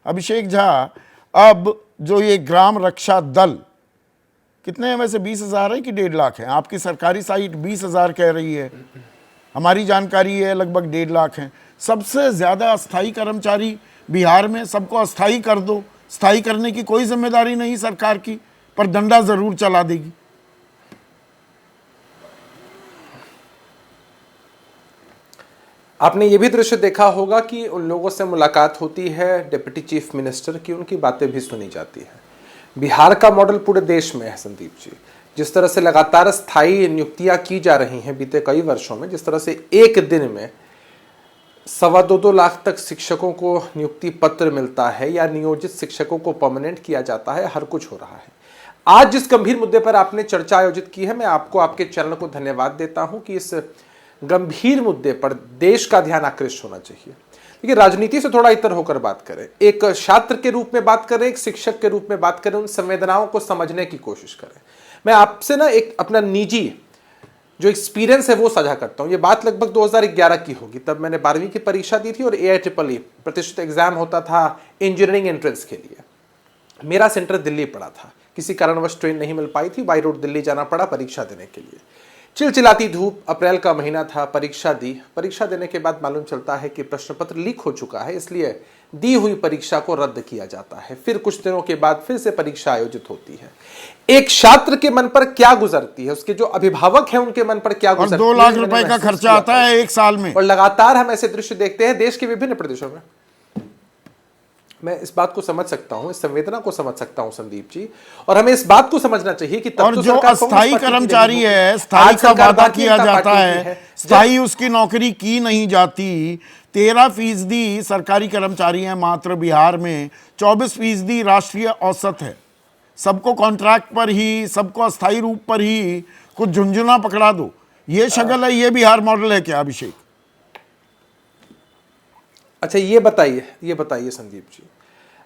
अभिषेक झा, अब जो ये ग्राम रक्षा दल कितने हैं वैसे? 20,000 है कि 1.5 लाख है? आपकी सरकारी साइट 20,000 कह रही है, हमारी जानकारी है लगभग 1.5 लाख हैं। सबसे ज्यादा अस्थाई कर्मचारी बिहार में, सबको अस्थाई कर दो, स्थायी करने की कोई जिम्मेदारी नहीं सरकार की, पर डंडा जरूर चला देगी। आपने ये भी दृश्य देखा होगा कि उन लोगों से मुलाकात होती है डिप्टी चीफ मिनिस्टर की, उनकी बातें भी सुनी जाती है। बिहार का मॉडल पूरे देश में है संदीप जी। जिस तरह से लगातार स्थायी नियुक्तियां की जा रही हैं बीते कई वर्षों में, जिस तरह से एक दिन में 2.25 लाख तक शिक्षकों को नियुक्ति पत्र मिलता है या नियोजित शिक्षकों को परमानेंट किया जाता है, हर कुछ हो रहा है। आज जिस गंभीर मुद्दे पर आपने चर्चा आयोजित की है, मैं आपको, आपके चैनल को धन्यवाद देता हूं कि इस गंभीर मुद्दे पर देश का ध्यान आकृष्ट होना चाहिए। देखिए, राजनीति से थोड़ा इतर होकर बात करें, एक छात्र के रूप में बात करें, एक शिक्षक के रूप में बात करें, उन संवेदनाओं को समझने की कोशिश करें। मैं आपसे ना एक अपना निजी जो एक्सपीरियंस है वो साझा करता हूं। ये बात लगभग 2011 की होगी। तब मैंने 12वीं की परीक्षा दी थी और AIEEE प्रतिष्ठित एग्जाम होता था इंजीनियरिंग एंट्रेंस के लिए। मेरा सेंटर दिल्ली पड़ा था, किसी कारणवश ट्रेन नहीं मिल पाई थी, बाई रोड दिल्ली जाना पड़ा परीक्षा देने के लिए। चिलचिलाती धूप, अप्रैल का महीना था, परीक्षा दी। परीक्षा देने के बाद मालूम चलता है कि प्रश्न पत्र लीक हो चुका है, इसलिए दी हुई परीक्षा को रद्द किया जाता है। फिर कुछ दिनों के बाद फिर से परीक्षा आयोजित होती है। एक छात्र के मन पर क्या गुजरती है, उसके जो अभिभावक हैं उनके मन पर क्या गुजरती है। 2 लाख रुपए का खर्चा आता है एक साल में, और लगातार हम ऐसे दृश्य देखते हैं देश के विभिन्न प्रदेशों में। मैं इस बात को समझ सकता हूं, इस संवेदना को समझ सकता हूं संदीप जी, और हमें इस बात को समझना चाहिए कि तब और तो जो अस्थाई कर्मचारी है, स्थाई आज का सरकार वादा भारतीय किया जनता जाता पार्टी की है, स्थाई उसकी नौकरी की नहीं जाती। 13% सरकारी कर्मचारी हैं मात्र बिहार में, 24% राष्ट्रीय औसत है। सबको कॉन्ट्रैक्ट पर ही, सबको अस्थाई रूप पर ही कुछ झुंझुना पकड़ा दो, ये शक्ल है, ये बिहार मॉडल है क्या अभिषेक? अच्छा, ये बताइए संदीप जी,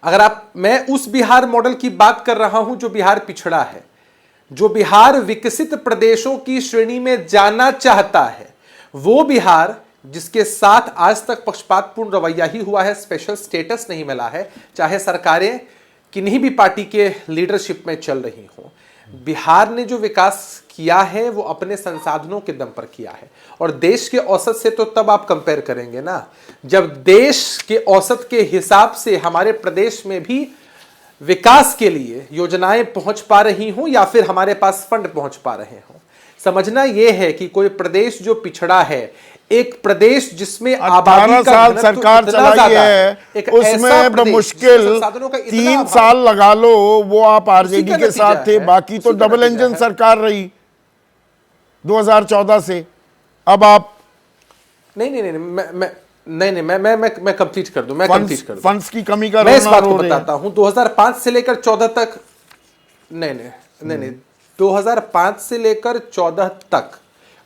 अगर आप, मैं उस बिहार मॉडल की बात कर रहा हूं जो बिहार पिछड़ा है, जो बिहार विकसित प्रदेशों की श्रेणी में जाना चाहता है, वो बिहार जिसके साथ आज तक पक्षपातपूर्ण रवैया ही हुआ है, स्पेशल स्टेटस नहीं मिला है, चाहे सरकारें किन्हीं भी पार्टी के लीडरशिप में चल रही हों। बिहार ने जो विकास किया है वो अपने संसाधनों के दम पर किया है, और देश के औसत से तो तब आप कंपेयर करेंगे ना जब देश के औसत के हिसाब से हमारे प्रदेश में भी विकास के लिए योजनाएं पहुंच पा रही हों या फिर हमारे पास फंड पहुंच पा रहे हों। समझना यह है कि कोई प्रदेश जो पिछड़ा है, एक प्रदेश जिसमें 18 साल सरकार चलाई है, उसमें बमुश्किल 3 साल लगा लो, वो आप आरजेडी के साथ थे, बाकी तो डबल इंजन सरकार रही 2014 से। अब आप मैं कंप्लीट कर दूं, मैं कंप्लीट कर दूं। फंड्स की कमी का मैं इस बात को बताता हूं, 2005 से लेकर 14 तक, नहीं 2005 से लेकर 14 तक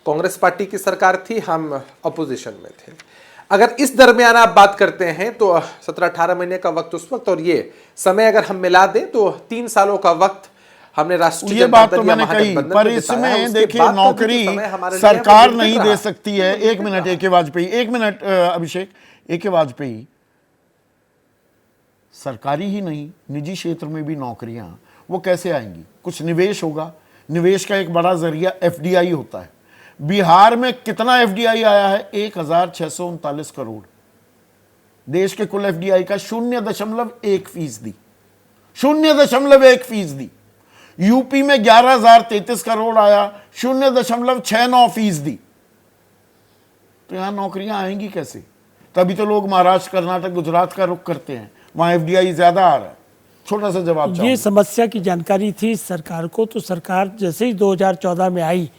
कांग्रेस पार्टी की सरकार थी, हम अपोजिशन में थे। अगर इस दरमियान आप बात करते हैं तो 17-18 महीने का वक्त उस वक्त, और ये समय अगर हम मिला दें तो 3 सालों का वक्त हमने राष्ट्रीय ये बात तो मैंने कही, पर इसमें देखिए नौकरी सरकार नहीं दे सकती है। एक मिनट AK वाजपेयी, एक मिनट अभिषेक, AK वाजपेयी, सरकारी ही नहीं निजी क्षेत्र में भी नौकरियां वो कैसे आएंगी? कुछ निवेश होगा, निवेश का एक बड़ा जरिया FDI होता है। बिहार में कितना FDI आया है? 1639 करोड़। देश के कुल FDI का 0.1%, 0.1%। यूपी में 11,033 करोड़ आया, 0.69%। तो यहां नौकरियां आएंगी कैसे? तभी तो लोग महाराष्ट्र, कर्नाटक, गुजरात का रुख करते हैं, वहां FDI ज्यादा आ रहा है। छोटा सा जवाब। ये समस्या की जानकारी थी सरकार को, तो सरकार जैसे ही 2014 में आई,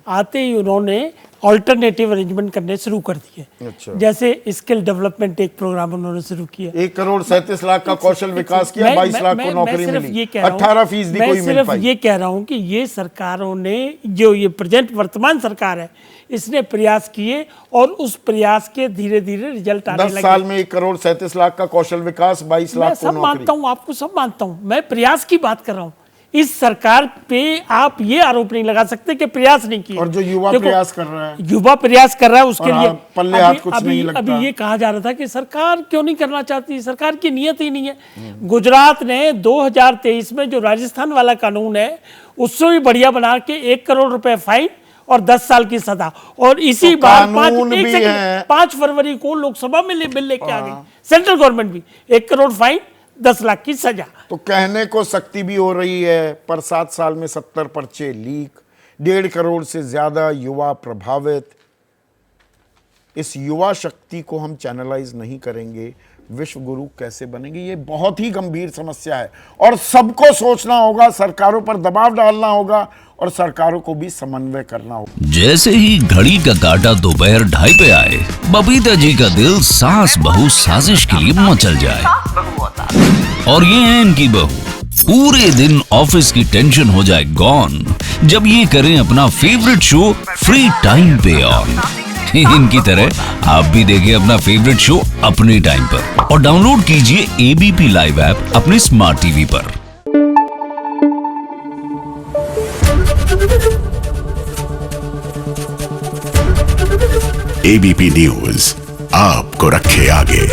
आते ही उन्होंने ऑल्टरनेटिव अरेंजमेंट करने शुरू कर दिए। अच्छा। जैसे स्किल डेवलपमेंट एक प्रोग्राम उन्होंने शुरू किया, 1,37,00,000 का कौशल विकास किया, 22 लाख को नौकरी मिली, 18% कोई मिल पाई। ये कह रहा हूं कि ये सरकारों ने, जो ये प्रेजेंट वर्तमान सरकार है, इसने प्रयास किए और उस प्रयास के धीरे धीरे रिजल्ट आने लगे। 10 साल में 1,37,00,000 का कौशल विकास, 22 लाख को नौकरी। मानता हूं, आपको सब मानता हूं, मैं प्रयास की बात कर रहा हूं। इस सरकार पे आप ये आरोप नहीं लगा सकते कि प्रयास नहीं किए। और जो युवा देखो, प्रयास कर रहा है, युवा प्रयास कर रहा है उसके और लिए आप पल्ले हाथ कुछ नहीं लगता। अभी ये कहा जा रहा था कि सरकार क्यों नहीं करना चाहती, सरकार की नीयत ही नहीं है। गुजरात ने 2023 में जो राजस्थान वाला कानून है उससे भी बढ़िया बना के 1 करोड़ रुपए फाइन और 10 साल की सजा, और इसी तो बार कानून भी है। 5 फरवरी को लोकसभा में बिल लेके आ गई सेंट्रल गवर्नमेंट भी, 1 करोड़ फाइन 10 लाख की सजा। तो कहने को सख्ती भी हो रही है, पर 7 साल में 70 पर्चे लीक, 1.5 करोड़ से ज्यादा युवा प्रभावित। इस युवा शक्ति को हम चैनलाइज नहीं करेंगे, विश्व गुरु कैसे बनेंगे? ये बहुत ही गंभीर समस्या है और सबको सोचना होगा, सरकारों पर दबाव डालना होगा और सरकारों को भी समन्वय करना होगा। जैसे ही घड़ी का काटा दोपहर 2:30 पे आए, बबीता जी का दिल सास बहू साजिश के लिए मचल जाए। और ये है इनकी बहू, पूरे दिन ऑफिस की टेंशन हो जाए गॉन जब ये करें अपना फेवरेट शो फ्री टाइम पे ऑन। इनकी तरह आप भी देखिए अपना फेवरेट शो अपने टाइम पर और डाउनलोड कीजिए एबीपी लाइव ऐप अपने स्मार्ट टीवी पर। एबीपी न्यूज आपको रखे आगे।